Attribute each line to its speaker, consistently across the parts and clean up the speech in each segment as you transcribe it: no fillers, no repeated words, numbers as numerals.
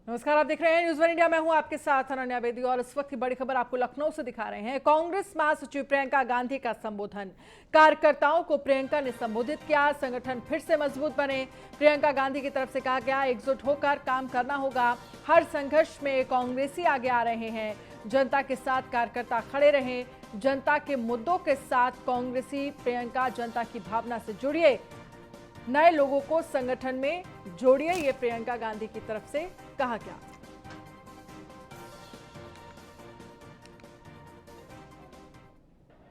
Speaker 1: नमस्कार, आप देख रहे हैं न्यूज़ वन इंडिया। मैं हूं आपके साथ अनन्या बेदी और इस वक्त की बड़ी खबर आपको लखनऊ से दिखा रहे हैं। कांग्रेस महासचिव प्रियंका गांधी का संबोधन। कार्यकर्ताओं को प्रियंका ने संबोधित किया। संगठन फिर से मजबूत बने, प्रियंका गांधी की तरफ से कहा गया। एकजुट होकर काम करना होगा। हर संघर्ष में कांग्रेसी आगे आ रहे हैं। जनता के साथ कार्यकर्ता खड़े रहें। जनता के मुद्दों के साथ कांग्रेसी प्रियंका जनता की भावना से जुड़िए, नए लोगों को संगठन में जोड़िए, ये प्रियंका गांधी की तरफ से कहा गया।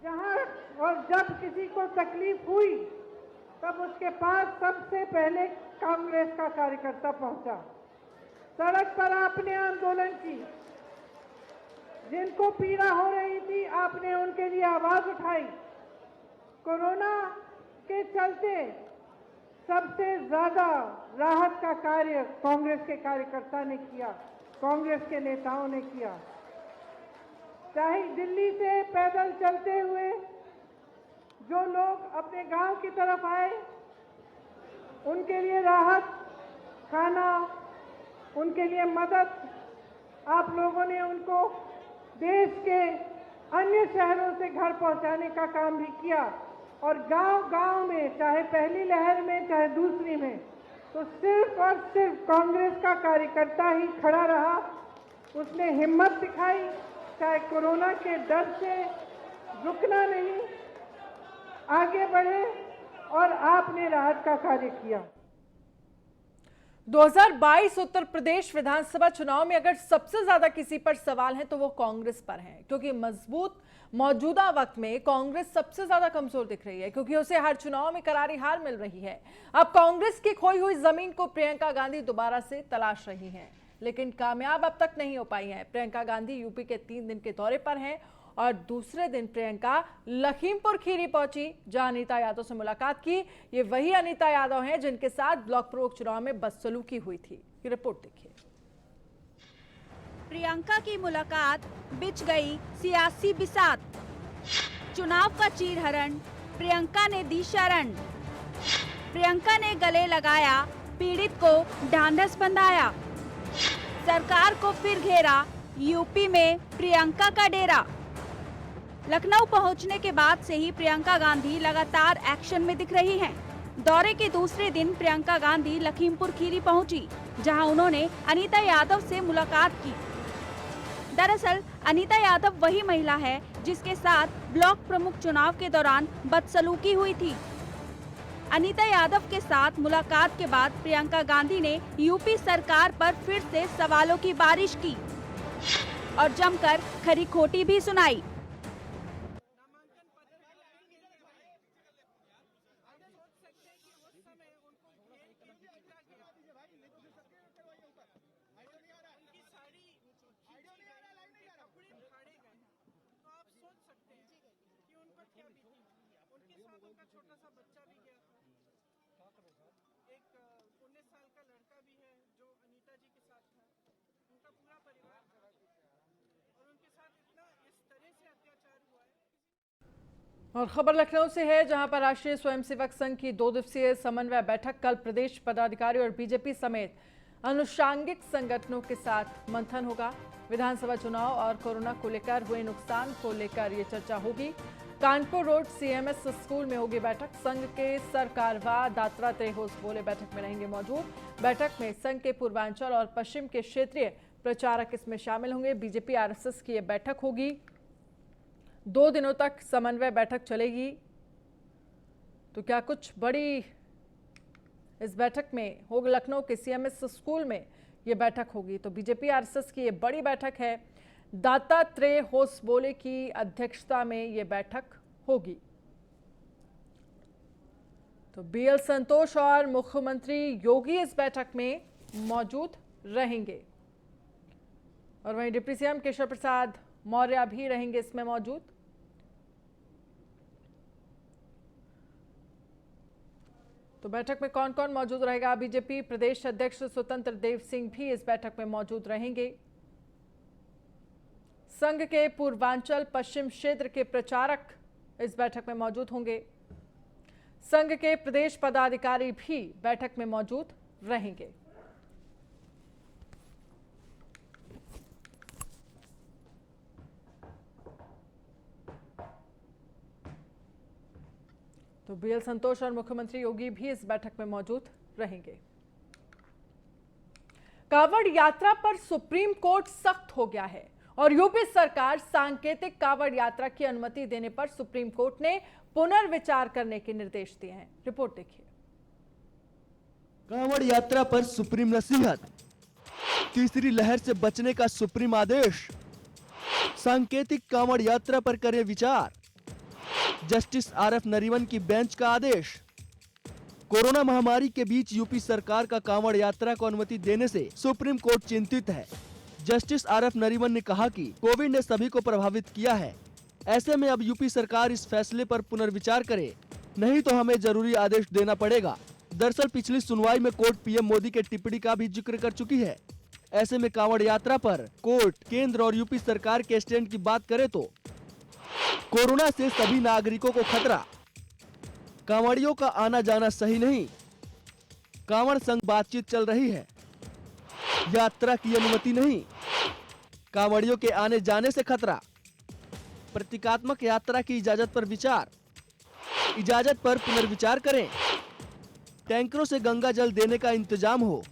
Speaker 2: जहां और जब किसी को तकलीफ हुई तब उसके पास सबसे पहले कांग्रेस का कार्यकर्ता पहुंचा। सड़क पर आपने आंदोलन की, जिनको पीड़ा हो रही थी आपने उनके लिए आवाज उठाई। कोरोना के चलते सबसे ज्यादा राहत का कार्य कांग्रेस के कार्यकर्ता ने किया, कांग्रेस के नेताओं ने किया। चाहे दिल्ली से पैदल चलते हुए जो लोग अपने गांव की तरफ आए, उनके लिए राहत, खाना, उनके लिए मदद, आप लोगों ने उनको देश के अन्य शहरों से घर पहुंचाने का काम भी किया। और गांव-गांव में, चाहे पहली लहर में चाहे दूसरी में, तो सिर्फ और सिर्फ कांग्रेस का कार्यकर्ता ही खड़ा रहा। उसने हिम्मत दिखाई, चाहे कोरोना के डर से रुकना नहीं, आगे बढ़े और आपने राहत का कार्य किया।
Speaker 1: 2022 उत्तर प्रदेश विधानसभा चुनाव में अगर सबसे ज्यादा किसी पर सवाल है तो वो कांग्रेस पर है, क्योंकि मजबूत मौजूदा वक्त में कांग्रेस सबसे ज्यादा कमजोर दिख रही है, क्योंकि उसे हर चुनाव में करारी हार मिल रही है। अब कांग्रेस की खोई हुई जमीन को प्रियंका गांधी दोबारा से तलाश रही हैं, लेकिन कामयाब अब तक नहीं हो पाई हैं। प्रियंका गांधी यूपी के 3 दिन के दौरे पर हैं और दूसरे दिन प्रियंका लखीमपुर खीरी पहुंची, जहां अनीता यादव से मुलाकात की। ये वही अनीता यादव हैं जिनके साथ ब्लॉक प्रमुख चुनाव में बदसलूकी हुई थी। ये रिपोर्ट देखिए।
Speaker 3: प्रियंका की मुलाकात बिछ गई सियासी बिसात। चुनाव का चीरहरण, प्रियंका ने दी शरण। प्रियंका ने गले लगाया, पीड़ित को ढांढस बंधाया। सरकार को फिर घेरा, यूपी में प्रियंका का डेरा। लखनऊ पहुंचने के बाद से ही प्रियंका गांधी लगातार एक्शन में दिख रही हैं। दौरे के दूसरे दिन प्रियंका गांधी लखीमपुर खीरी पहुंची, जहां उन्होंने अनीता यादव से मुलाकात की। दरअसल अनीता यादव वही महिला है जिसके साथ ब्लॉक प्रमुख चुनाव के दौरान बदसलूकी हुई थी। अनीता यादव के साथ मुलाकात के बाद प्रियंका गांधी ने यूपी सरकार पर फिर से सवालों की बारिश की और जमकर खरी खोटी भी सुनाई।
Speaker 2: उनके साथ उनका छोटा सा बच्चा भी गया, एक 19 साल का लड़का भी है जो अनीता जी के साथ था, उनका पूरा परिवार था और उनके साथ इतना इस तरह से अत्याचार हुआ है।
Speaker 1: और खबर लखनऊ से है, जहां पर राष्ट्रीय स्वयंसेवक संघ की 2 दिवसीय समन्वय बैठक कल प्रदेश पदाधिकारी और बीजेपी समेत अनुषांगिक संगठनों के साथ मंथन होगा। विधानसभा चुनाव और कोरोना को लेकर हुए नुकसान को लेकर ये चर्चा होगी। कानपुर रोड सीएमएस स्कूल में होगी बैठक। संघ के सरकारवा दात्रात्रेय होसबोले बैठक में रहेंगे मौजूद। बैठक में संघ के पूर्वांचल और पश्चिम के क्षेत्रीय प्रचारक इसमें शामिल होंगे। बीजेपी आरएसएस की ये बैठक होगी। 2 दिनों तक समन्वय बैठक चलेगी। तो क्या कुछ बड़ी इस बैठक में होगी? लखनऊ के सीएमएस स्कूल में ये बैठक होगी। तो बीजेपी आरएसएस की ये बड़ी बैठक है। दात्तात्रेय होसबोले की अध्यक्षता में ये बैठक होगी। तो बीएल संतोष और मुख्यमंत्री योगी इस बैठक में मौजूद रहेंगे और वहीं डिप्टी सीएम केशव प्रसाद मौर्य भी रहेंगे इसमें मौजूद। तो बैठक में कौन कौन मौजूद रहेगा? बीजेपी प्रदेश अध्यक्ष स्वतंत्र देव सिंह भी इस बैठक में मौजूद रहेंगे। संघ के पूर्वांचल पश्चिम क्षेत्र के प्रचारक इस बैठक में मौजूद होंगे। संघ के प्रदेश पदाधिकारी भी बैठक में मौजूद रहेंगे। तो बीएल संतोष और मुख्यमंत्री योगी भी इस बैठक में मौजूद रहेंगे। कांवड़ यात्रा पर सुप्रीम कोर्ट सख्त हो गया है और यूपी सरकार सांकेतिक कांवड़ यात्रा की अनुमति देने पर सुप्रीम कोर्ट ने पुनर्विचार करने के निर्देश दिए हैं। रिपोर्ट देखिए।
Speaker 4: कांवड़ यात्रा पर सुप्रीम नसीहत, तीसरी लहर से बचने का सुप्रीम आदेश, सांकेतिक कांवड़ यात्रा पर करें विचार, जस्टिस आरएफ नरीमन की बेंच का आदेश। कोरोना महामारी के बीच यूपी सरकार का कांवड़ यात्रा को अनुमति देने से सुप्रीम कोर्ट चिंतित है। जस्टिस आरएफ नरीमन ने कहा कि कोविड ने सभी को प्रभावित किया है, ऐसे में अब यूपी सरकार इस फैसले पर पुनर्विचार करे, नहीं तो हमें जरूरी आदेश देना पड़ेगा। दरअसल पिछली सुनवाई में कोर्ट पीएम मोदी के टिप्पणी का भी जिक्र कर चुकी है। ऐसे में कांवड़ यात्रा पर कोर्ट, केंद्र और यूपी सरकार के स्टैंड की बात करे तो कोरोना से सभी नागरिकों को खतरा, कांवड़ियों का आना जाना सही नहीं, कांवड़ संघ बातचीत चल रही है, यात्रा की अनुमति नहीं, कांवड़ियों के आने जाने से खतरा, प्रतीकात्मक यात्रा की इजाजत पर विचार, इजाजत पर पुनर्विचार करें, टैंकरों से गंगा जल देने का इंतजाम हो,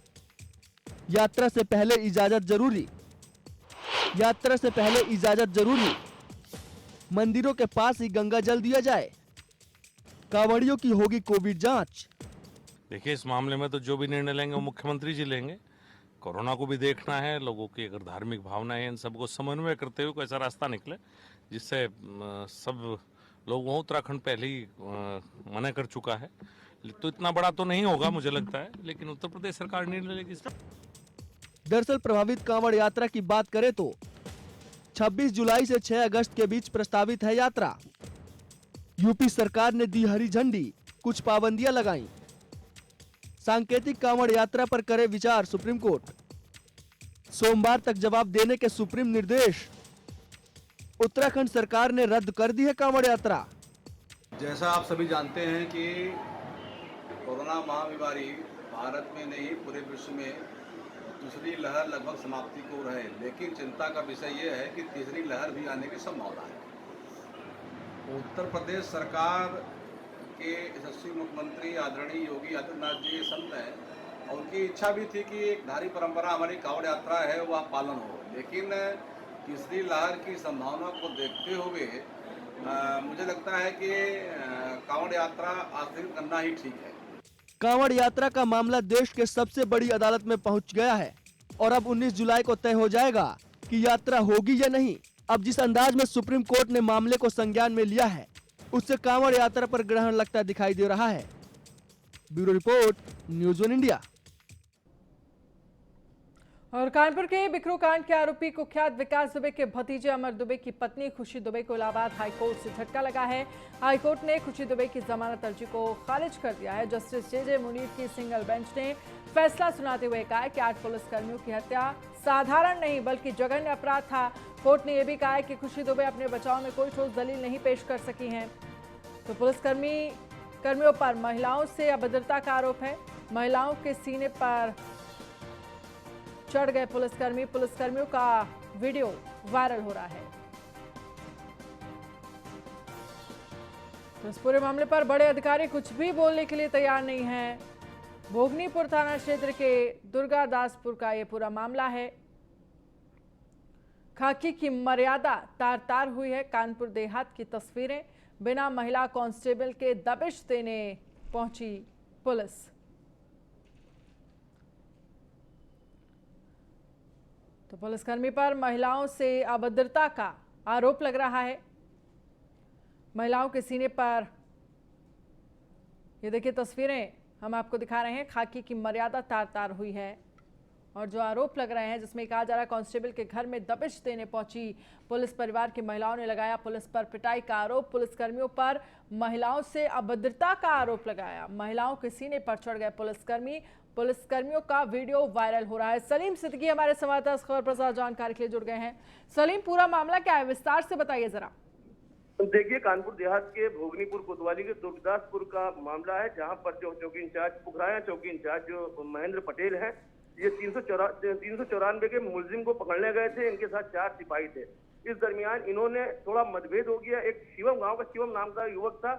Speaker 4: यात्रा से पहले इजाजत जरूरी, यात्रा से पहले इजाजत जरूरी, मंदिरों के पास ही गंगा जल दिया जाए, कांवड़ियों की होगी कोविड जांच।
Speaker 5: देखिए, इस मामले में तो जो भी निर्णय लेंगे वो मुख्यमंत्री जी लेंगे। कोरोना को भी देखना है, लोगों की अगर धार्मिक भावना है, इन सबको समन्वय करते हुए कोई ऐसा रास्ता निकले जिससे सब लोगों, उत्तराखंड पहले ही मना कर चुका है, तो इतना बड़ा तो नहीं होगा मुझे लगता है, लेकिन उत्तर प्रदेश सरकार निर्णय लेगी।
Speaker 4: दरअसल प्रभावित कांवड़ यात्रा की बात करें तो 26 जुलाई से 6 अगस्त के बीच प्रस्तावित है यात्रा। यूपी सरकार ने दी हरी झंडी, कुछ पाबंदियां लगाई। सांकेतिक कांवड़ यात्रा पर करे विचार सुप्रीम कोर्ट, सोमवार तक जवाब देने के सुप्रीम निर्देश। उत्तराखंड सरकार ने रद्द कर दी है कांवड़ यात्रा।
Speaker 6: जैसा आप सभी जानते हैं कि कोरोना महामारी भारत में नहीं पूरे विश्व में दूसरी लहर लगभग समाप्ति को रहे, लेकिन चिंता का विषय यह है कि तीसरी लहर भी आने की संभावना है। उत्तर प्रदेश सरकार के यशस्वी मुख्यमंत्री आदरणीय योगी आदित्यनाथ जी संत हैं और उनकी इच्छा भी थी कि एक धारी परंपरा हमारी कांवड़ यात्रा है वह पालन हो, लेकिन तीसरी लहर की संभावना को देखते हुए मुझे लगता है कि कांवड़ यात्रा आस्थगित करना ही ठीक है।
Speaker 4: कांवड़ यात्रा का मामला देश के सबसे बड़ी अदालत में पहुंच गया है और अब 19 जुलाई को तय हो जाएगा कि यात्रा होगी या नहीं। अब जिस अंदाज में सुप्रीम कोर्ट ने मामले को संज्ञान में लिया है, उससे कांवड़ यात्रा पर ग्रहण लगता दिखाई दे रहा है। Bureau report, news one India.
Speaker 1: और कानपुर के बिकरू कांड के आरोपी कुख्यात विकास दुबे के भतीजे अमर दुबे की पत्नी खुशी दुबे को इलाहाबाद हाईकोर्ट से झटका लगा है। हाईकोर्ट ने खुशी दुबे की जमानत अर्जी को खारिज कर दिया है। जस्टिस जे मुनीर की सिंगल बेंच ने फैसला सुनाते हुए कहा कि 8 पुलिसकर्मियों की हत्या साधारण नहीं बल्कि जघन्य अपराध था। कोर्ट ने यह भी कहा है कि खुशी दुबे अपने बचाव में कोई ठोस दलील नहीं पेश कर सकी हैं। तो पुलिसकर्मियों पर महिलाओं से अभद्रता का आरोप है। महिलाओं के सीने पर चढ़ गए पुलिसकर्मियों का वीडियो वायरल हो रहा है। तो इस पूरे मामले पर बड़े अधिकारी कुछ भी बोलने के लिए तैयार नहीं हैं। भोगनीपुर थाना क्षेत्र के दुर्गादासपुर का ये पूरा मामला है। खाकी की मर्यादा तार तार हुई है। कानपुर देहात की तस्वीरें, बिना महिला कांस्टेबल के दबिश देने पहुंची पुलिस। तो पुलिसकर्मी पर महिलाओं से अभद्रता का आरोप लग रहा है। महिलाओं के सीने पर ये देखिए तस्वीरें हम आपको दिखा रहे हैं। खाकी की मर्यादा तार तार हुई है और जो आरोप लग रहे हैं जिसमें कहा जा रहा है कांस्टेबल के घर में दबिश देने पहुंची पुलिस परिवार की महिलाओं ने लगाया पुलिस पर पिटाई का आरोप। पुलिसकर्मियों पर महिलाओं से अभद्रता का आरोप लगाया। महिलाओं के सीने पर चढ़ गए पुलिसकर्मियों का वीडियो वायरल हो रहा है। सलीम सिद्दीकी हमारे संवाददाता खबर प्रसार जानकारी के लिए जुड़ गए हैं। सलीम, पूरा मामला क्या है, विस्तार से बताइए जरा।
Speaker 7: देखिए, कानपुर देहात के भोगनीपुर कोतवाली के दुर्गादासपुर का मामला है, जहां पर जो चौकी इंचार्ज पुखराया चौकी इंचार्ज जो महेंद्र पटेल हैं, ये 394 के मुलजिम को पकड़ने गए थे। इनके साथ 4 सिपाही थे। इस दरमियान इन्होंने थोड़ा मतभेद हो गया। एक शिवम, गांव का शिवम नाम का युवक था,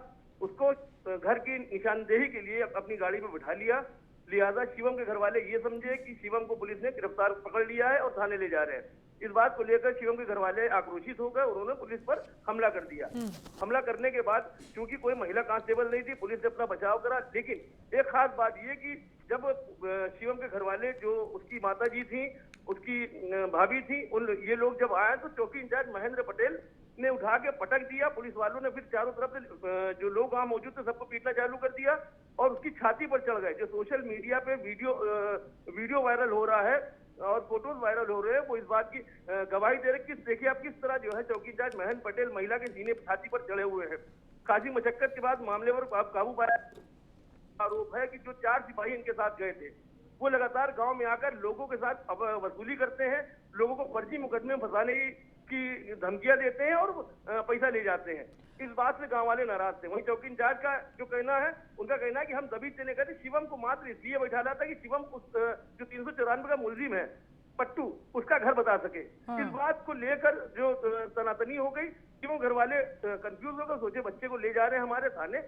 Speaker 7: उसको घर की निशानदेही के लिए अपनी गाड़ी में बिठा लिया। लिहाजा शिवम के घर वाले ये समझे कि शिवम को पुलिस ने गिरफ्तार पकड़ लिया है और थाने ले जा रहे हैं। इस बात को लेकर शिवम के घर वाले आक्रोशित हो गए, उन्होंने पुलिस पर हमला कर दिया। हमला करने के बाद चूंकि कोई महिला कांस्टेबल नहीं थी, पुलिस ने अपना बचाव करा। लेकिन एक खास बात ये कि जब शिवम के घर वाले, जो उसकी माता जी थी, उसकी भाभी थी, ये लोग जब आए तो चौकी इंचार्ज महेंद्र पटेल ने उठा के पटक दिया। पुलिस वालों ने फिर चारों तरफ से जो लोग वहां मौजूद थे सबको पीटना चालू कर दिया और उसकी छाती पर चढ़ गए। जो सोशल मीडिया पे वीडियो वायरल हो रहा है और फोटोज वायरल हो रहे हैं, वो इस बात की गवाही दे रहे कि देखिए आप किस तरह जो है चौकी इंचार्ज महेंद्र पटेल महिला के सीने छाती पर चढ़े हुए हैं। खासी मशक्कत के बाद मामले पर काबू पाया। आरोप है कि जो 4 सिपाही इनके साथ गए थे वो लगातार गांव में आकर लोगों के साथ वसूली करते हैं, लोगों को फर्जी मुकदमे में फंसाने की धमकियां देते हैं और पैसा ले जाते हैं। इस बात से गांव वाले नाराज थे। वहीं चौकी इंचार्ज का जो कहना है, उनका कहना है कि हम दबिश देने गए थे, शिवम को मात्र इसलिए बैठाना था कि शिवम उस जो 394 का मुलजिम है पट्टू, उसका घर बता सके। इस बात को लेकर जो तनातनी हो गई, शिवम घर वाले कंफ्यूज होकर सोचे बच्चे को ले जा रहे हैं हमारे थाने।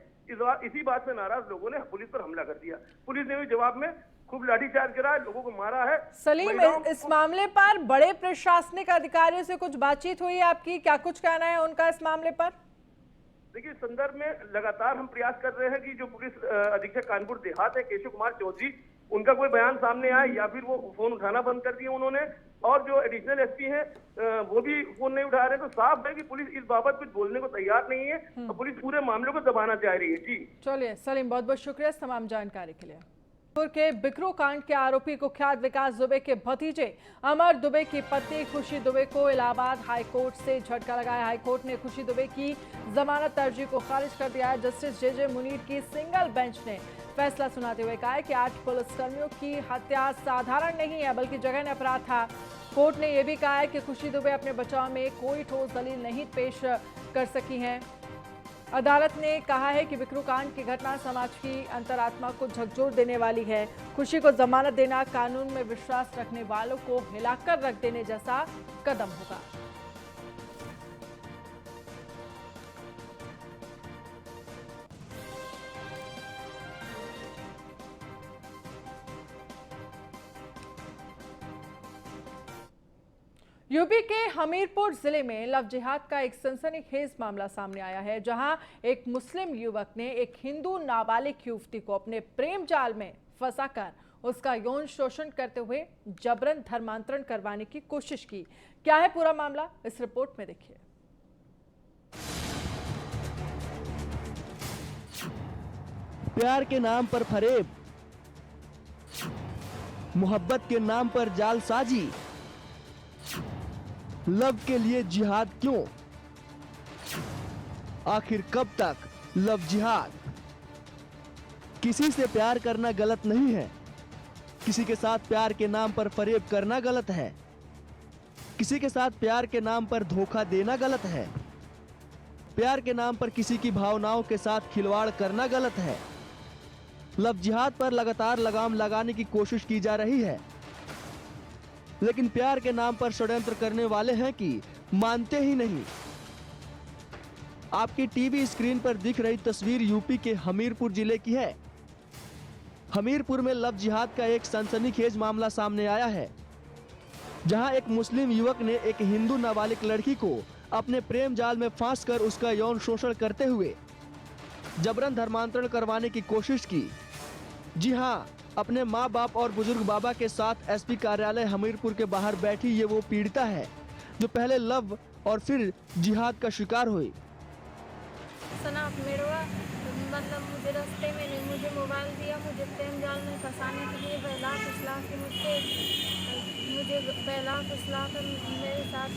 Speaker 7: इसी बात से नाराज लोगों ने पुलिस पर हमला कर दिया। पुलिस ने भी जवाब में खूब लाठीचार्ज करा, लोगों को मारा है।
Speaker 1: सलीम, इस मामले पर बड़े प्रशासनिक अधिकारियों से कुछ बातचीत हुई है आपकी? क्या कुछ कहना है उनका इस मामले पर?
Speaker 7: देखिए, इस संदर्भ में लगातार हम प्रयास कर रहे हैं कि जो पुलिस अधीक्षक कानपुर देहात है केशव कुमार चौधरी, उनका कोई बयान सामने आए या फिर वो फोन उठाना बंद कर दिए उन्होंने, और जो एडिशनल एसपी हैं वो भी फोन नहीं उठा रहे। तो साफ है कि पुलिस इस बाबत कुछ बोलने को तैयार नहीं है और पुलिस पूरे मामले को दबाना चाह रही है। जी
Speaker 1: चलिए सलीम, बहुत बहुत शुक्रिया इस तमाम जानकारी के लिए। के बिकरू कांड के आरोपी कुख्यात विकास दुबे के भतीजे अमर दुबे की पत्नी खुशी दुबे को इलाहाबाद हाईकोर्ट से झटका लगाया। हाईकोर्ट ने खुशी दुबे की जमानत अर्जी को खारिज कर दिया है। जस्टिस जे मुनीर की सिंगल बेंच ने फैसला सुनाते हुए कहा है कि 8 पुलिसकर्मियों की हत्या साधारण नहीं है बल्कि जघन्य अपराध था। कोर्ट ने यह भी कहा है कि खुशी दुबे अपने बचाव में कोई ठोस दलील नहीं पेश कर सकी हैं। अदालत ने कहा है कि बिकरू कांड की घटना समाज की अंतरात्मा को झकझोर देने वाली है। खुशी को जमानत देना कानून में विश्वास रखने वालों को हिलाकर रख देने जैसा कदम होगा। यूपी के हमीरपुर जिले में लव जिहाद का एक सनसनीखेज मामला सामने आया है, जहां एक मुस्लिम युवक ने एक हिंदू नाबालिग युवती को अपने प्रेम जाल में फंसाकर उसका यौन शोषण करते हुए जबरन धर्मांतरण करवाने की कोशिश की। क्या है पूरा मामला, इस रिपोर्ट में देखिए।
Speaker 4: प्यार के नाम पर फरेब, मोहब्बत के नाम पर जालसाजी, लव के लिए जिहाद क्यों? आखिर कब तक लव जिहाद? किसी से प्यार करना गलत नहीं है, किसी के साथ प्यार के नाम पर फरेब करना गलत है, किसी के साथ प्यार के नाम पर धोखा देना गलत है, प्यार के नाम पर किसी की भावनाओं के साथ खिलवाड़ करना गलत है। लव जिहाद पर लगातार लगाम लगाने की कोशिश की जा रही है, लेकिन प्यार के नाम पर षड्यंत्र करने वाले हैं कि मानते ही नहीं। आपकी टीवी स्क्रीन पर दिख रही तस्वीर यूपी के हमीरपुर जिले की है। हमीरपुर में लव जिहाद का एक सनसनीखेज मामला सामने आया है, जहां एक मुस्लिम युवक ने एक हिंदू नाबालिग लड़की को अपने प्रेम जाल में फांसकर उसका यौन शोषण करते हुए जबरन धर्मांतरण करवाने की कोशिश की। जी हां, अपने माँ बाप और बुजुर्ग बाबा के साथ एसपी कार्यालय हमीरपुर के बाहर बैठी ये वो पीड़िता है जो पहले लव और फिर जिहाद का शिकार हुई।
Speaker 8: सना मेरा मतलब मुझे रास्ते में नहीं, मुझे मोबाइल दिया, मुझे प्रेम जाल में फंसाने के लिए बहला फुसला के मुझे बहला फुसला कर मेरे साथ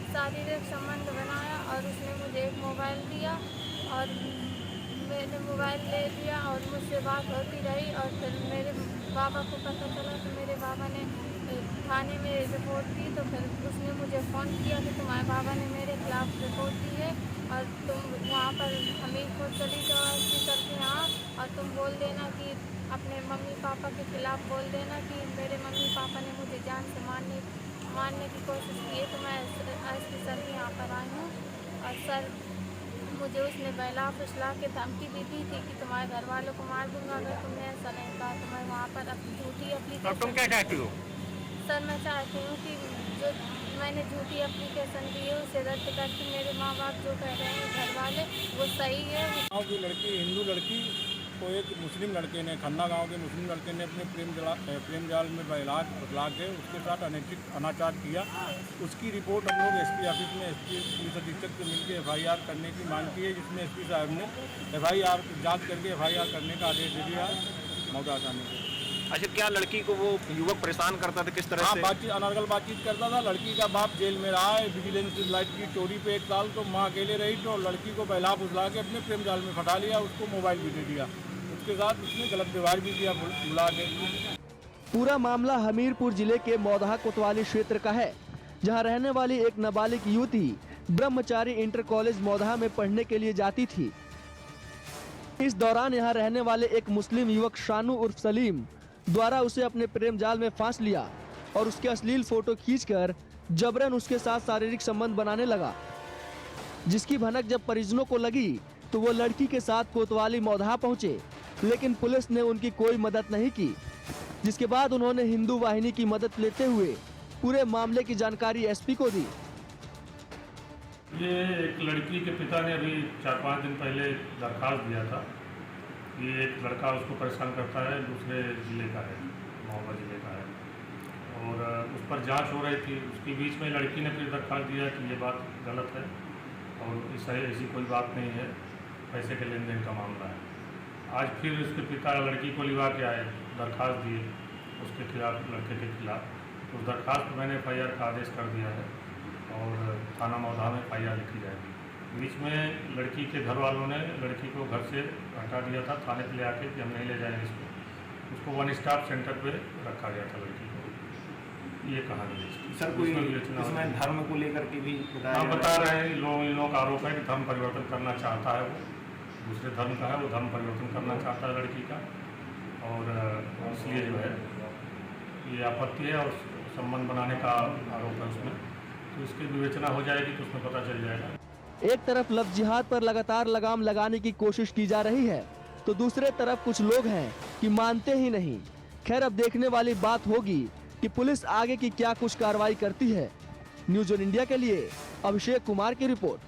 Speaker 8: शारीरिक संबंध बनाया और उसने मुझे एक मोबाइल दिया और मैंने मोबाइल ले लिया और मुझसे बात होती रही। और फिर मेरे बाबा को पता चला तो मेरे बाबा ने थाने में रिपोर्ट की। तो फिर उसने मुझे फ़ोन किया कि तुम्हारे बाबा ने मेरे खिलाफ़ रिपोर्ट दी है और तुम वहाँ पर हमीरपुर चली जाओ ऐसी करके यहाँ, और तुम बोल देना कि अपने मम्मी पापा के खिलाफ़ बोल देना कि मेरे मम्मी पापा ने मुझे जान से मारने की कोशिश की है। तो मैं एसपी सर के यहाँ पर आई हूँ और सर मुझे उसने बहला फुसला के धमकी दी थी कि तुम्हारे घर वालों को मार दूंगा अगर तुमने ऐसा नहीं कहा। तो मैं वहाँ पर अपनी झूठी एप्लीकेशन।
Speaker 9: तुम क्या चाहती हो?
Speaker 8: सर मैं चाहती हूँ कि जो मैंने झूठी एप्लीकेशन दी है उसे रद्द करके मेरे माँ बाप जो कह रहे हैं घर वाले वो सही है।
Speaker 9: गाँव की लड़की, हिंदू लड़की को एक मुस्लिम लड़के ने, खन्ना गांव के मुस्लिम लड़के ने अपने प्रेम जाल में बहला के उसके साथ अनैतिक अनाचार किया। उसकी रिपोर्ट हम लोग एसपी ऑफिस में एसपी पुलिस अधीक्षक से मिलकर एफआईआर करने की मांग की है, जिसमें एसपी साहब ने एफआईआर जांच करके एफआईआर करने का आदेश दे दिया मौका आसानी से।
Speaker 10: अच्छा, क्या लड़की को वो युवक परेशान करता था, किस तरह से?
Speaker 9: बातचीत, अनर्गल बातचीत करता था। लड़की का बाप जेल में रहा है विजिलेंस लाइट की चोरी पे 1 साल, तो माँ अकेले रही तो लड़की को बहला फुसला के अपने प्रेम जाल में फंसा लिया, उसको मोबाइल भी दे दिया, उसके साथ उसने गलत व्यवहार भी किया बुला के।
Speaker 4: पूरा मामला हमीरपुर जिले के मौदहा कोतवाली क्षेत्र का है, जहां रहने वाली एक नाबालिग युवती ब्रह्मचारी इंटर कॉलेज मौदहा में पढ़ने के लिए जाती थी। इस दौरान यहां रहने वाले एक मुस्लिम युवक शानू उर्फ सलीम द्वारा उसे अपने प्रेम जाल में फांस लिया और उसके अश्लील फोटो खींचकर जबरन उसके साथ शारीरिक संबंध बनाने लगा, जिसकी भनक जब परिजनों को लगी तो वो लड़की के साथ कोतवाली मौदहा पहुंचे, लेकिन पुलिस ने उनकी कोई मदद नहीं की, जिसके बाद उन्होंने हिंदू वाहिनी की मदद लेते हुए पूरे मामले की जानकारी एसपी को दी।
Speaker 11: ये एक लड़की के पिता ने अभी 4-5 दिन पहले दरखास्त दिया था। ये एक लड़का उसको परेशान करता है, दूसरे ज़िले का है, महोबा ज़िले का है, और उस पर जांच हो रही थी। उसके बीच में लड़की ने फिर दरखास्त दिया कि ये बात गलत है और ऐसी कोई बात नहीं है, पैसे के लेन देन का मामला है। आज फिर उसके पिता लड़की को लिवा के आए, दरखास्त दिए उसके खिलाफ, लड़के के खिलाफ। तो उस दरखास्त पर मैंने एफआईआर का आदेश कर दिया है और थाना मौदहा में एफआईआर लिखी जाएगी। बीच में लड़की के घर वालों ने लड़की को घर से हटा दिया था, थाने पे ले आके कि हम नहीं ले जाएंगे उसको 1 स्टाफ सेंटर पे रखा गया था लड़की को। ये कहानी है
Speaker 10: सर। कोई इसमें धर्म को लेकर के भी
Speaker 11: हम बता रहे हैं, इन लोगों का आरोप है कि धर्म परिवर्तन करना चाहता है, वो दूसरे धर्म का है, वो धर्म परिवर्तन करना चाहता है लड़की का, और इसलिए जो है ये आपत्ति है और संबंध बनाने का आरोप है उसमें। तो इसकी विवेचना हो जाएगी तो उसमें पता चल जाएगा।
Speaker 4: एक तरफ लव जिहाद पर लगातार लगाम लगाने की कोशिश की जा रही है, तो दूसरे तरफ कुछ लोग हैं कि मानते ही नहीं। खैर, अब देखने वाली बात होगी कि पुलिस आगे की क्या कुछ कार्रवाई करती है। न्यूज़ ऑन इंडिया के लिए अभिषेक कुमार की रिपोर्ट।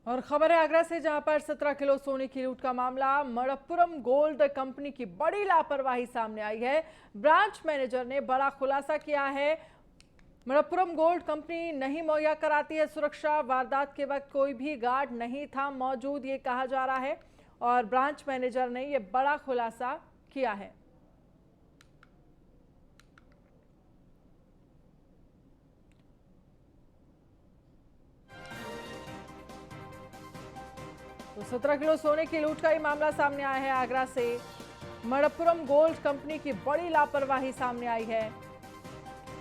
Speaker 1: और खबर है आगरा से, जहां पर 17 किलो सोने की लूट का मामला, मणप्पुरम गोल्ड कंपनी की बड़ी लापरवाही सामने आई है। ब्रांच मैनेजर ने बड़ा खुलासा किया है। मणप्पुरम गोल्ड कंपनी नहीं मुहैया कराती है सुरक्षा, वारदात के वक्त कोई भी गार्ड नहीं था मौजूद, ये कहा जा रहा है, और ब्रांच मैनेजर ने ये बड़ा खुलासा किया है। तो 17 किलो सोने की लूट का ही मामला सामने आया है आगरा से। मणप्पुरम गोल्ड कंपनी की बड़ी लापरवाही सामने आई है।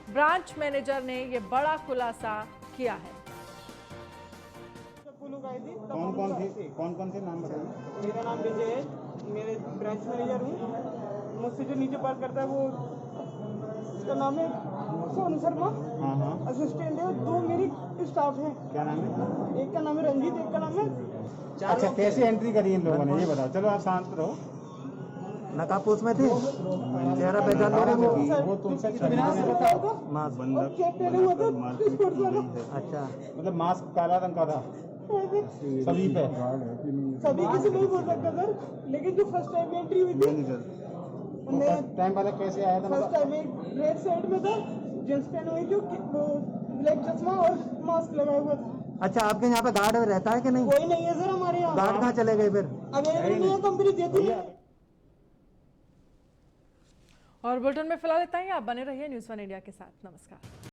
Speaker 1: ब्रांच मैनेजर ने ये बड़ा खुलासा किया है।
Speaker 9: कौन कौन से नाम बताइए?
Speaker 2: मेरा नाम विजय है, मेरे ब्रांच मैनेजर हूँ। मुझसे जो नीचे बात करता है वो, उसका नाम है सोनू शर्मा, असिस्टेंट है। 2 मेरी स्टाफ है। क्या नाम है? एक का नाम है रंजीत, एक का नाम है।
Speaker 9: अच्छा, कैसे एंट्री करी इन लोगों ने ये बताओ। चलो आप शांत रहो।
Speaker 2: नकाबपोश में थे, चेहरा पहचान
Speaker 9: वो तुमसे
Speaker 2: अच्छा,
Speaker 9: मतलब मास्क काला रंग का था सभी पे।
Speaker 2: सभी किसी नहीं बोल सकता सर, लेकिन जो फर्स्ट टाइम एंट्री हुई थी,
Speaker 9: टाइम पता कैसे आया था?
Speaker 2: फर्स्ट टाइम रेड साइड में था, जींस पहनी हुई थी, ब्लैक चश्मा और मास्क लगाया हुआ था।
Speaker 12: अच्छा, आपके यहाँ पे गार्ड रहता है कि नहीं?
Speaker 2: कोई नहीं है सर हमारे यहाँ।
Speaker 12: गार्ड कहाँ चले गए फिर?
Speaker 2: अवेलेबल नहीं है, कंपनी देती है।
Speaker 1: और बुलेटिन में फिलहाल इतना ही। आप बने रहिए न्यूज़ 1 इंडिया के साथ। नमस्कार।